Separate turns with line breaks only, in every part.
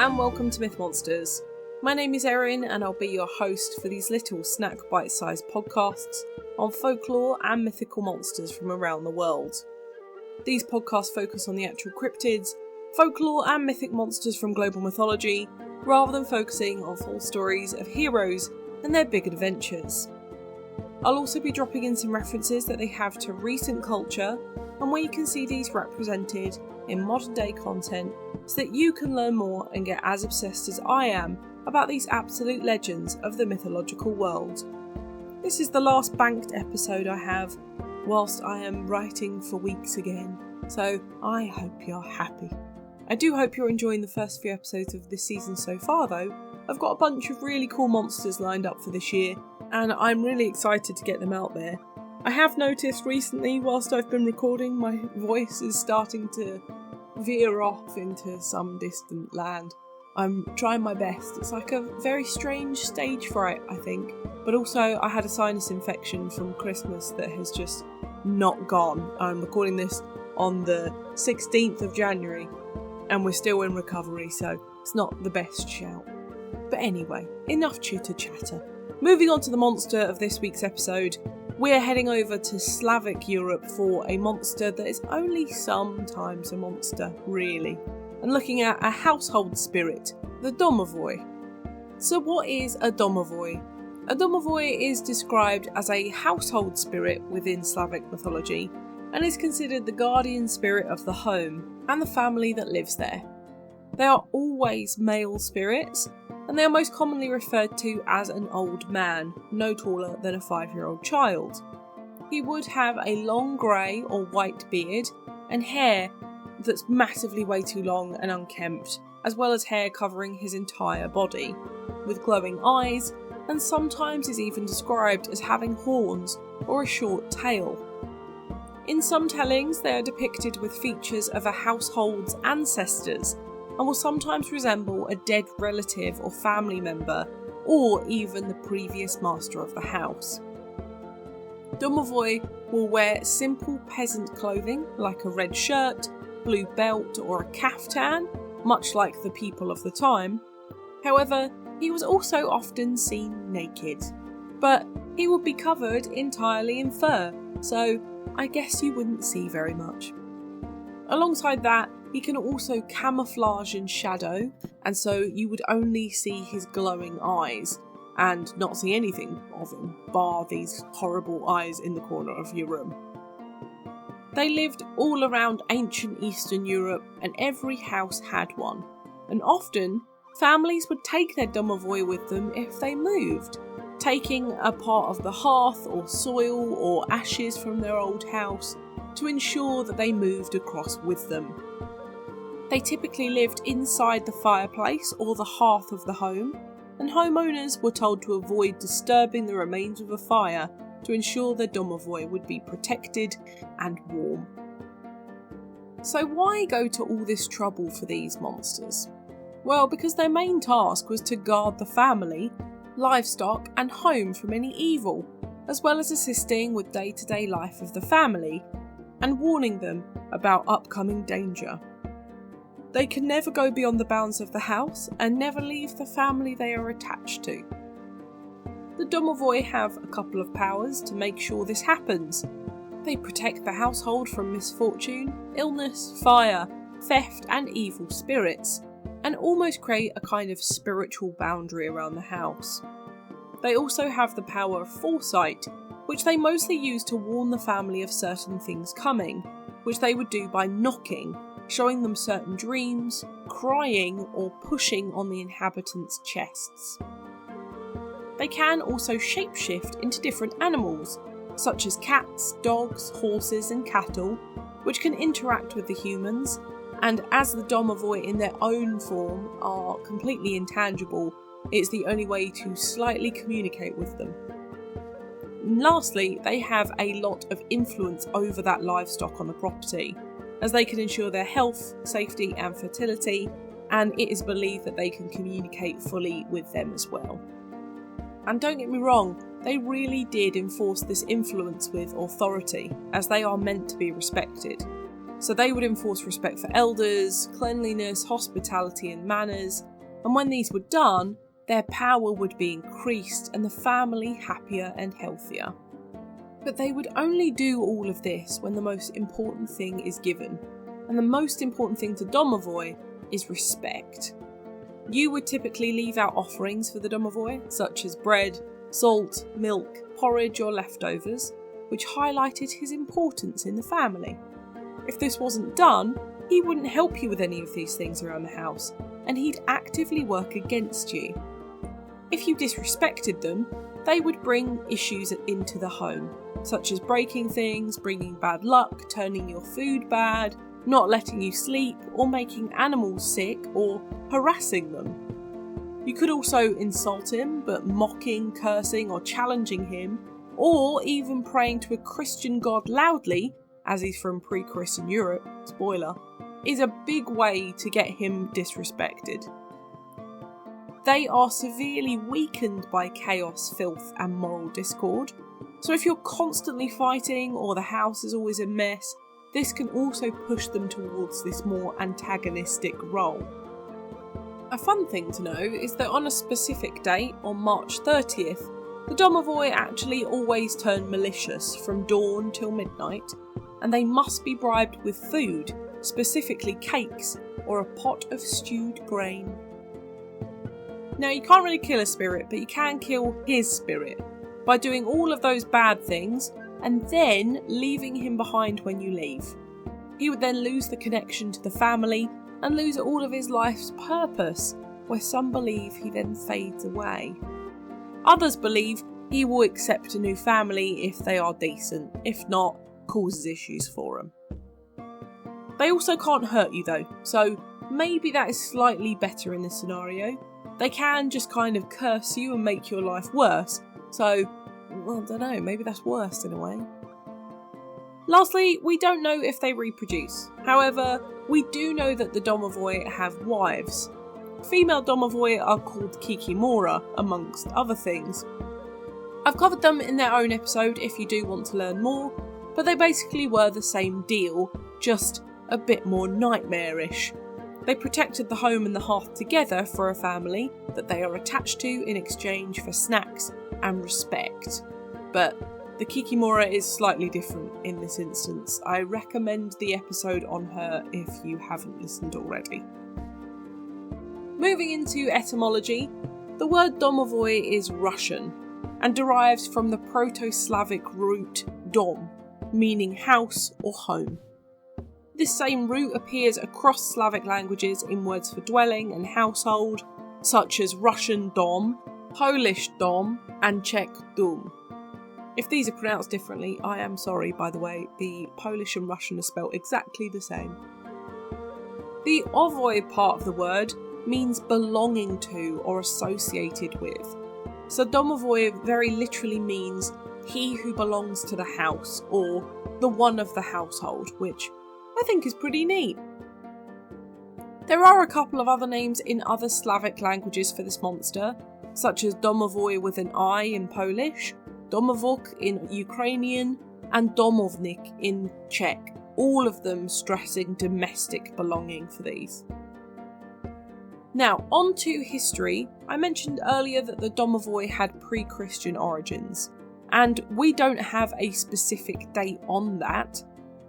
and welcome to Myth Monsters. My name is Erin and I'll be your host for these little snack bite-sized podcasts on folklore and mythical monsters from around the world. These podcasts focus on the actual cryptids, folklore and mythic monsters from global mythology, rather than focusing on full stories of heroes and their big adventures. I'll also be dropping in some references that they have to recent culture and where you can see these represented in modern day content so that you can learn more and get as obsessed as I am about these absolute legends of the mythological world. This is the last banked episode I have whilst I am writing for weeks again, so I hope you're happy. I do hope you're enjoying the first few episodes of this season so far though. I've got a bunch of really cool monsters lined up for this year and I'm really excited to get them out there. I have noticed recently whilst I've been recording my voice is starting to veer off into some distant land. I'm trying my best. It's like a very strange stage fright, I think. But also I had a sinus infection from Christmas that has just not gone. I'm recording this on the 16th of January and we're still in recovery, so it's not the best shout. But anyway, enough chitter chatter. Moving on to the monster of this week's episode, we're heading over to Slavic Europe for a monster that is only sometimes a monster, really, and looking at a household spirit, the Domovoy. So what is a Domovoy? A Domovoy is described as a household spirit within Slavic mythology and is considered the guardian spirit of the home and the family that lives there. They are always male spirits, and they are most commonly referred to as an old man, no taller than a 5-year-old child. He would have a long grey or white beard and hair that's massively way too long and unkempt, as well as hair covering his entire body, with glowing eyes, and sometimes is even described as having horns or a short tail. In some tellings, they are depicted with features of a household's ancestors, and will sometimes resemble a dead relative or family member, or even the previous master of the house. Domovoy will wear simple peasant clothing like a red shirt, blue belt or a kaftan, much like the people of the time. However, he was also often seen naked, but he would be covered entirely in fur, so I guess you wouldn't see very much. Alongside that, he can also camouflage in shadow, and so you would only see his glowing eyes, and not see anything of him, bar these horrible eyes in the corner of your room. They lived all around ancient Eastern Europe, and every house had one, and often families would take their Domovoy with them if they moved, taking a part of the hearth or soil or ashes from their old house to ensure that they moved across with them. They typically lived inside the fireplace or the hearth of the home, and homeowners were told to avoid disturbing the remains of a fire to ensure their Domovoy would be protected and warm. So why go to all this trouble for these monsters? Well, because their main task was to guard the family, livestock and home from any evil, as well as assisting with day-to-day life of the family and warning them about upcoming danger. They can never go beyond the bounds of the house and never leave the family they are attached to. The Domovoy have a couple of powers to make sure this happens. They protect the household from misfortune, illness, fire, theft and evil spirits, and almost create a kind of spiritual boundary around the house. They also have the power of foresight, which they mostly use to warn the family of certain things coming, which they would do by knocking, showing them certain dreams, crying or pushing on the inhabitants' chests. They can also shapeshift into different animals, such as cats, dogs, horses and cattle, which can interact with the humans, and as the Domovoy in their own form are completely intangible, it's the only way to slightly communicate with them. And lastly, they have a lot of influence over that livestock on the property, as they can ensure their health, safety and fertility, and it is believed that they can communicate fully with them as well. And don't get me wrong, they really did enforce this influence with authority, as they are meant to be respected. So they would enforce respect for elders, cleanliness, hospitality and manners, and when these were done, their power would be increased and the family happier and healthier. But they would only do all of this when the most important thing is given, and the most important thing to Domovoy is respect. You would typically leave out offerings for the Domovoy, such as bread, salt, milk, porridge or leftovers, which highlighted his importance in the family. If this wasn't done, he wouldn't help you with any of these things around the house, and he'd actively work against you. If you disrespected them, they would bring issues into the home, such as breaking things, bringing bad luck, turning your food bad, not letting you sleep, or making animals sick, or harassing them. You could also insult him, but mocking, cursing, or challenging him, or even praying to a Christian god loudly, as he's from pre-Christian Europe, spoiler, is a big way to get him disrespected. They are severely weakened by chaos, filth, and moral discord, so if you're constantly fighting or the house is always a mess, this can also push them towards this more antagonistic role. A fun thing to know is that on a specific date, on March 30th, the Domovoy actually always turn malicious from dawn till midnight, and they must be bribed with food, specifically cakes or a pot of stewed grain. Now, you can't really kill a spirit, but you can kill his spirit by doing all of those bad things and then leaving him behind when you leave. He would then lose the connection to the family and lose all of his life's purpose, where some believe he then fades away. Others believe he will accept a new family if they are decent, if not, causes issues for them. They also can't hurt you though, so maybe that is slightly better in this scenario. They can just kind of curse you and make your life worse, so well, I don't know, maybe that's worse in a way. Lastly, we don't know if they reproduce. However, we do know that the Domovoy have wives. Female Domovoy are called Kikimora, amongst other things. I've covered them in their own episode if you do want to learn more, but they basically were the same deal, just a bit more nightmarish. They protected the home and the hearth together for a family that they are attached to in exchange for snacks and respect. But the Kikimora is slightly different in this instance. I recommend the episode on her if you haven't listened already. Moving into etymology, the word Domovoy is Russian and derives from the Proto-Slavic root dom, meaning house or home. This same root appears across Slavic languages in words for dwelling and household, such as Russian dom, Polish dom, and Czech dum. If these are pronounced differently, I am sorry, by the way. The Polish and Russian are spelled exactly the same. The ovoy part of the word means belonging to or associated with. So Domovoy very literally means he who belongs to the house, or the one of the household, which I think is pretty neat. There are a couple of other names in other Slavic languages for this monster, such as Domovoy with an I in Polish, Domovok in Ukrainian, and Domovnik in Czech, all of them stressing domestic belonging for these. Now, on to history. I mentioned earlier that the Domovoy had pre-Christian origins, and we don't have a specific date on that,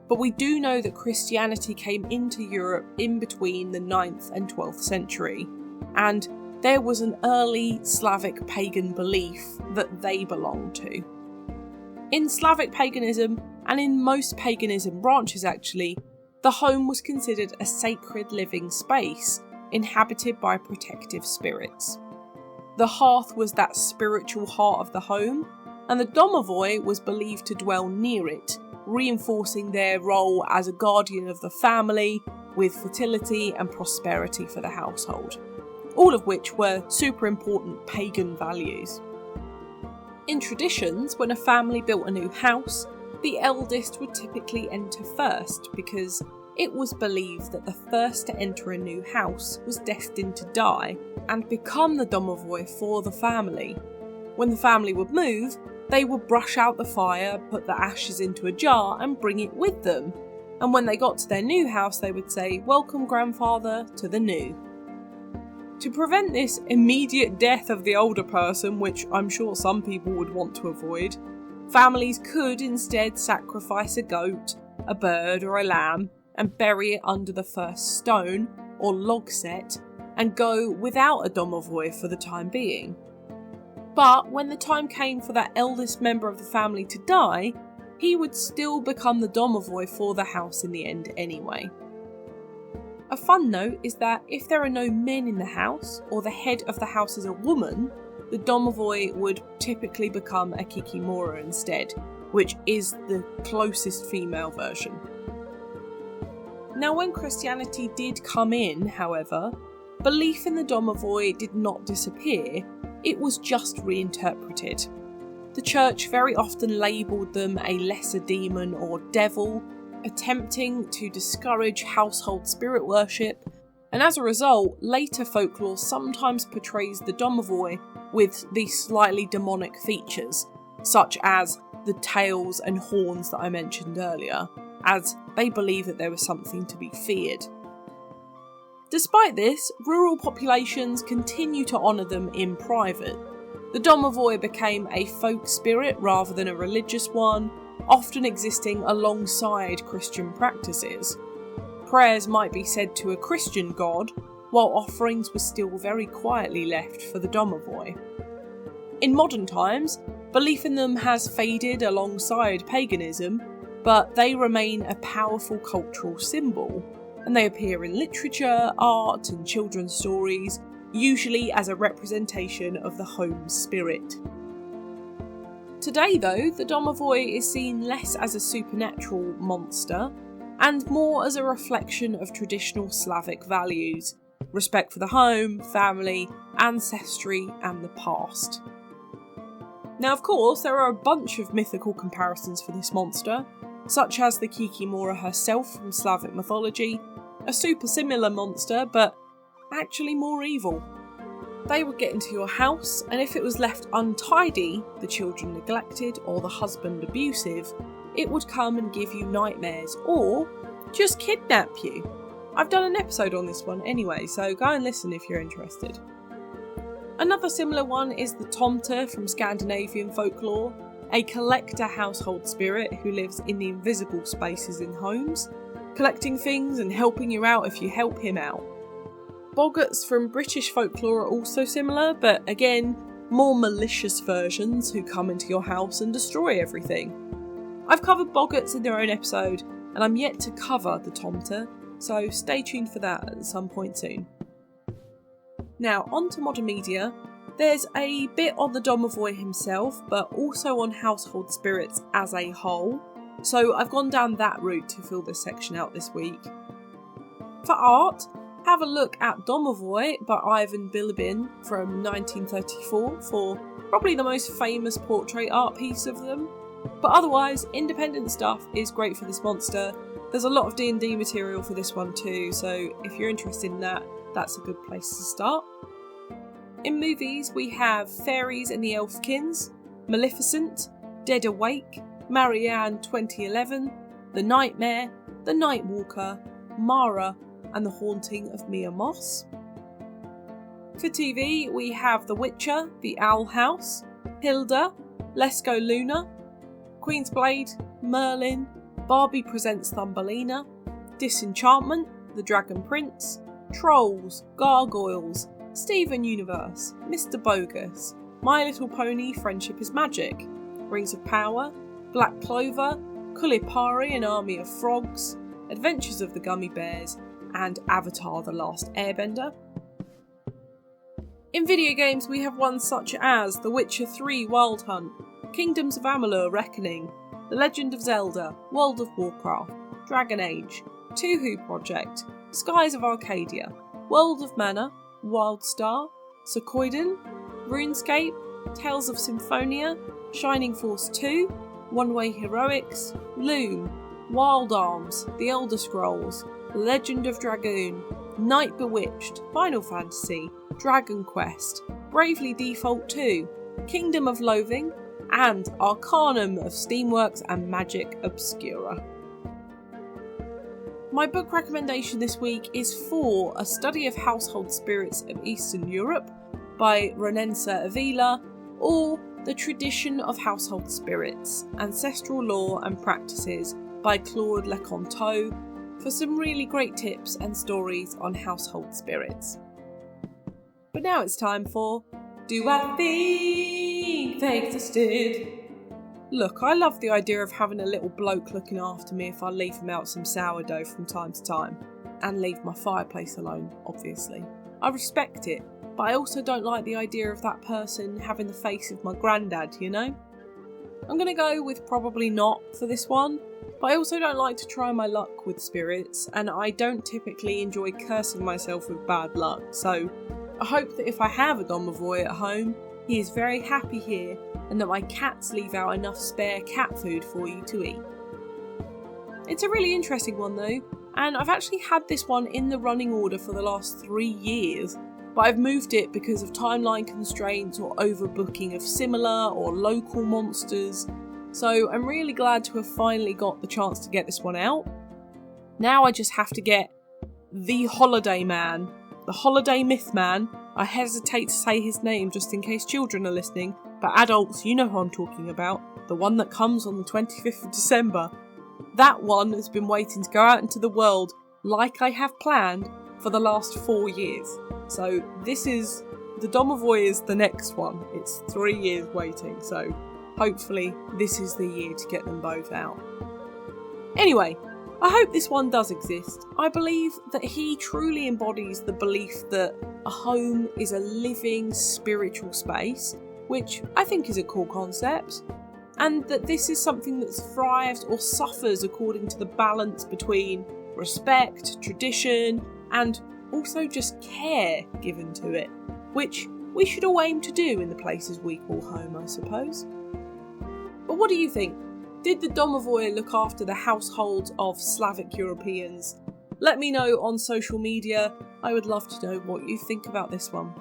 but we do know that Christianity came into Europe in between the 9th and 12th century, and there was an early Slavic pagan belief that they belonged to. In Slavic paganism, and in most paganism branches actually, the home was considered a sacred living space, inhabited by protective spirits. The hearth was that spiritual heart of the home, and the Domovoy was believed to dwell near it, reinforcing their role as a guardian of the family, with fertility and prosperity for the household, all of which were super important pagan values. In traditions, when a family built a new house, the eldest would typically enter first because it was believed that the first to enter a new house was destined to die and become the Domovoy for the family. When the family would move, they would brush out the fire, put the ashes into a jar and bring it with them. And when they got to their new house, they would say, "Welcome, grandfather, to the new." To prevent this immediate death of the older person, which I'm sure some people would want to avoid, families could instead sacrifice a goat, a bird or a lamb and bury it under the first stone or log set and go without a domovoy for the time being. But when the time came for that eldest member of the family to die, he would still become the domovoy for the house in the end anyway. A fun note is that if there are no men in the house, or the head of the house is a woman, the domovoy would typically become a kikimora instead, which is the closest female version. Now, when Christianity did come in, however, belief in the domovoy did not disappear, it was just reinterpreted. The church very often labelled them a lesser demon or devil, attempting to discourage household spirit worship, and as a result, later folklore sometimes portrays the domovoy with these slightly demonic features, such as the tails and horns that I mentioned earlier, as they believe that there was something to be feared. Despite this, rural populations continue to honour them in private. The domovoy became a folk spirit rather than a religious one, often existing alongside Christian practices. Prayers might be said to a Christian god, while offerings were still very quietly left for the domovoy. In modern times, belief in them has faded alongside paganism, but they remain a powerful cultural symbol, and they appear in literature, art and children's stories, usually as a representation of the home spirit. Today though, the domovoy is seen less as a supernatural monster and more as a reflection of traditional Slavic values, respect for the home, family, ancestry and the past. Now of course there are a bunch of mythical comparisons for this monster, such as the kikimora herself from Slavic mythology, a super similar monster but actually more evil. They would get into your house, and if it was left untidy, the children neglected, or the husband abusive, it would come and give you nightmares, or just kidnap you. I've done an episode on this one anyway, so go and listen if you're interested. Another similar one is the tomte from Scandinavian folklore, a collector household spirit who lives in the invisible spaces in homes, collecting things and helping you out if you help him out. Boggarts from British folklore are also similar, but again, more malicious versions who come into your house and destroy everything. I've covered boggarts in their own episode, and I'm yet to cover the tomte, so stay tuned for that at some point soon. Now, on to modern media. There's a bit on the domovoy himself, but also on household spirits as a whole, so I've gone down that route to fill this section out this week. For art, have a look at Domovoy by Ivan Bilibin from 1934 for probably the most famous portrait art piece of them. But otherwise, independent stuff is great for this monster. There's a lot of D&D material for this one too, so if you're interested in that, that's a good place to start. In movies, we have Fairies and the Elfkins, Maleficent, Dead Awake, Marianne 2011, The Nightmare, The Nightwalker, Mara, and The Haunting of Mia Moss. For TV, we have The Witcher, The Owl House, Hilda, Let's Go Luna, Queen's Blade, Merlin, Barbie Presents Thumbelina, Disenchantment, The Dragon Prince, Trolls, Gargoyles, Steven Universe, Mr. Bogus, My Little Pony, Friendship is Magic, Rings of Power, Black Clover, Kulipari, An Army of Frogs, Adventures of the Gummy Bears, and Avatar: The Last Airbender. In video games we have ones such as The Witcher 3 Wild Hunt, Kingdoms of Amalur Reckoning, The Legend of Zelda, World of Warcraft, Dragon Age, Touhou Project, Skies of Arcadia, World of Mana, Wildstar, Suikoden, RuneScape, Tales of Symphonia, Shining Force 2, One Way Heroics, Loom, Wild Arms, The Elder Scrolls, Legend of Dragoon, Night Bewitched, Final Fantasy, Dragon Quest, Bravely Default 2, Kingdom of Loathing, and Arcanum of Steamworks and Magic Obscura. My book recommendation this week is For A Study of Household Spirits of Eastern Europe by Ronensa Avila, or The Tradition of Household Spirits, Ancestral Law and Practices by Claude Leconteau, for some really great tips and stories on household spirits. But now it's time for Do I Think They Existed? Look, I love the idea of having a little bloke looking after me if I leave him out some sourdough from time to time, and leave my fireplace alone, obviously. I respect it, but I also don't like the idea of that person having the face of my granddad, you know? I'm going to go with probably not for this one, but I also don't like to try my luck with spirits, and I don't typically enjoy cursing myself with bad luck, so I hope that if I have a Domovoy at home, he is very happy here, and that my cats leave out enough spare cat food for you to eat. It's a really interesting one though, and I've actually had this one in the running order for the last 3 years, but I've moved it because of timeline constraints or overbooking of similar or local monsters, so I'm really glad to have finally got the chance to get this one out. Now I just have to get the Holiday Man, the Holiday Myth Man. I hesitate to say his name just in case children are listening, but adults, you know who I'm talking about, the one that comes on the 25th of December. That one has been waiting to go out into the world like I have planned for the last 4 years. So the Domovoy is the next one. It's 3 years waiting, so hopefully this is the year to get them both out. Anyway, I hope this one does exist. I believe that he truly embodies the belief that a home is a living spiritual space, which I think is a cool concept, and that this is something that thrives or suffers according to the balance between respect, tradition, and also just care given to it, which we should all aim to do in the places we call home, I suppose. But what do you think? Did the Domovoy look after the households of Slavic Europeans? Let me know on social media. I would love to know what you think about this one.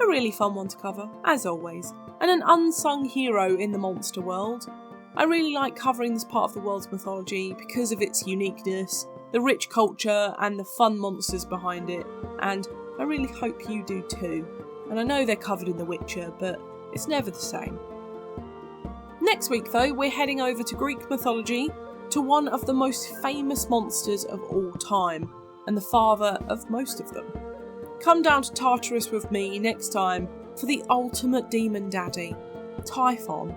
A really fun one to cover, as always, and an unsung hero in the monster world. I really like covering this part of the world's mythology because of its uniqueness, the rich culture and the fun monsters behind it, and I really hope you do too. And I know they're covered in The Witcher, but it's never the same. Next week though, we're heading over to Greek mythology, to one of the most famous monsters of all time, and the father of most of them. Come down to Tartarus with me next time for the ultimate demon daddy, Typhon.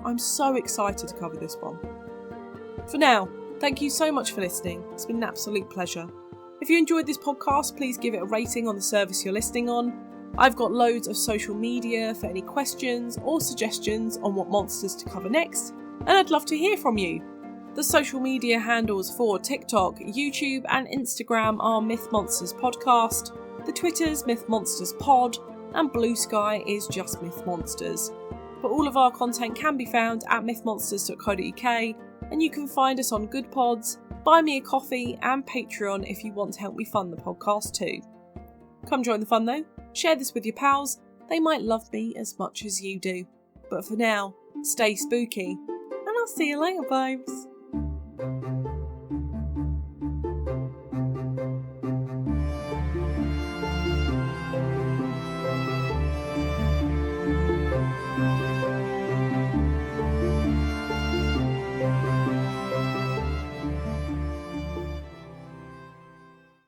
I'm so excited to cover this one. For now, thank you so much for listening. It's been an absolute pleasure. If you enjoyed this podcast, please give it a rating on the service you're listening on. I've got loads of social media for any questions or suggestions on what monsters to cover next, and I'd love to hear from you. The social media handles for TikTok, YouTube and Instagram are Myth Monsters Podcast, the Twitter's Myth Monsters Pod, and Blue Sky is just Myth Monsters. But all of our content can be found at mythmonsters.co.uk, and you can find us on Good Pods, Buy Me a Coffee and Patreon if you want to help me fund the podcast too. Come join the fun though, share this with your pals, they might love me as much as you do. But for now, stay spooky, and I'll see you later, vibes.